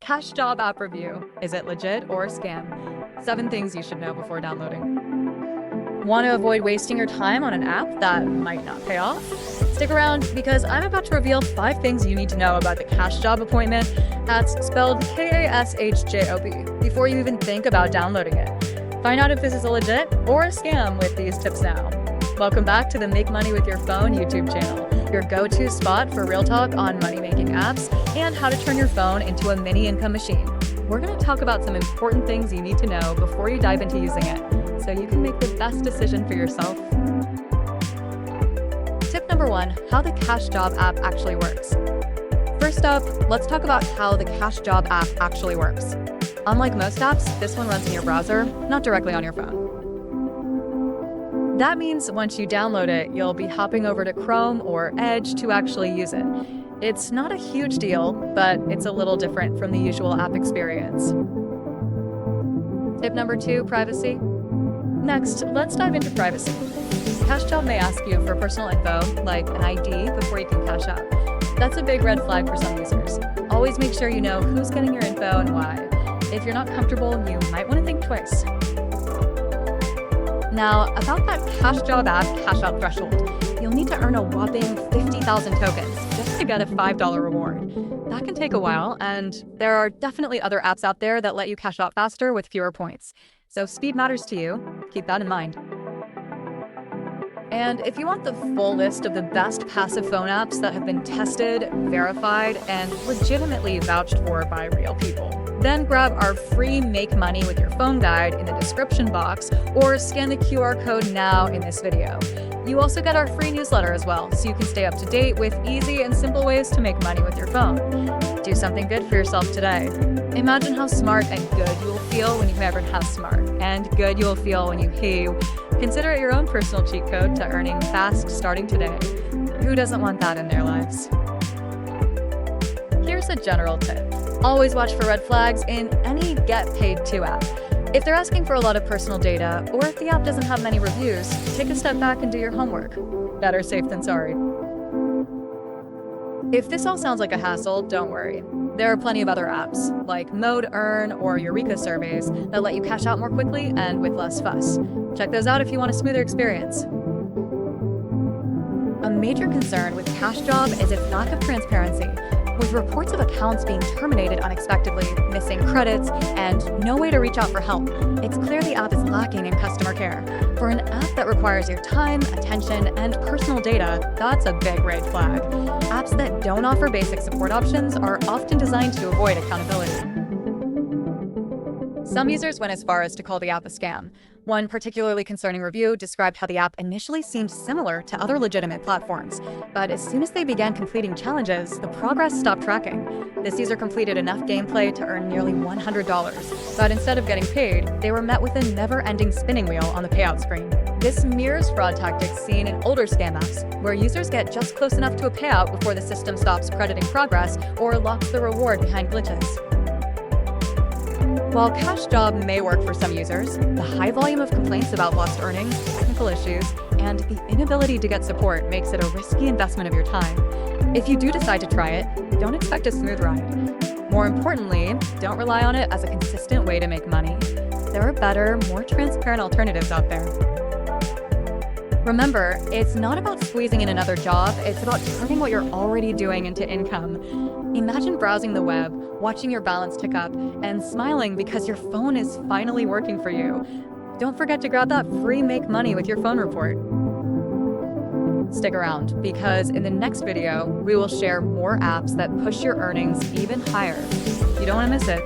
Kashjob app review. Is it legit or a scam? 7 things you should know before downloading. Want to avoid wasting your time on an app that might not pay off? Stick around because I'm about to reveal 5 things you need to know about the Kashjob appointment, that's spelled Kashjob, before you even think about downloading it. Find out if this is a legit or a scam with these tips now. Welcome back to the Make Money with Your Phone YouTube channel, your go-to spot for real talk on money-making apps and how to turn your phone into a mini income machine. We're going to talk about some important things you need to know before you dive into using it, so you can make the best decision for yourself. Tip number 1, how the Kashjob app actually works. First up, let's talk about how the Kashjob app actually works. Unlike most apps, this one runs in your browser, not directly on your phone. That means once you download it, you'll be hopping over to Chrome or Edge to actually use it. It's not a huge deal, but it's a little different from the usual app experience. Tip number 2, privacy. Next, let's dive into privacy. Kashjob may ask you for personal info, like an ID, before you can cash out. That's a big red flag for some users. Always make sure you know who's getting your info and why. If you're not comfortable, you might want to think twice. Now, about that Kashjob app Cashout Threshold, you'll need to earn a whopping 50,000 tokens just to get a $5 reward. That can take a while, and there are definitely other apps out there that let you cash out faster with fewer points. So speed matters to you. Keep that in mind. And if you want the full list of the best passive phone apps that have been tested, verified, and legitimately vouched for by real people, then grab our free Make Money with Your Phone guide in the description box or scan the QR code now in this video. You also get our free newsletter as well, so you can stay up to date with easy and simple ways to make money with your phone. Do something good for yourself today. Imagine how smart and good you will feel when you never have smart, and good you will feel when you pay. Consider it your own personal cheat code to earning fast starting today. Who doesn't want that in their lives? Here's a general tip. Always watch for red flags in any Get Paid To app. If they're asking for a lot of personal data, or if the app doesn't have many reviews, take a step back and do your homework. Better safe than sorry. If this all sounds like a hassle, don't worry. There are plenty of other apps, like Mode Earn or Eureka surveys, that let you cash out more quickly and with less fuss. Check those out if you want a smoother experience. A major concern with Kashjob is its lack of transparency, with reports of accounts being terminated unexpectedly, missing credits, and no way to reach out for help. It's clear the app is lacking in customer care. For an app that requires your time, attention, and personal data, that's a big red flag. Apps that don't offer basic support options are often designed to avoid accountability. Some users went as far as to call the app a scam. One particularly concerning review described how the app initially seemed similar to other legitimate platforms, but as soon as they began completing challenges, the progress stopped tracking. This user completed enough gameplay to earn nearly $100, but instead of getting paid, they were met with a never-ending spinning wheel on the payout screen. This mirrors fraud tactics seen in older scam apps, where users get just close enough to a payout before the system stops crediting progress or locks the reward behind glitches. While Kashjob may work for some users, the high volume of complaints about lost earnings, technical issues, and the inability to get support makes it a risky investment of your time. If you do decide to try it, don't expect a smooth ride. More importantly, don't rely on it as a consistent way to make money. There are better, more transparent alternatives out there. Remember, it's not about squeezing in another job, it's about turning what you're already doing into income. Imagine browsing the web, watching your balance tick up, and smiling because your phone is finally working for you. Don't forget to grab that free Make Money with Your Phone report. Stick around, because in the next video, we will share more apps that push your earnings even higher. You don't want to miss it.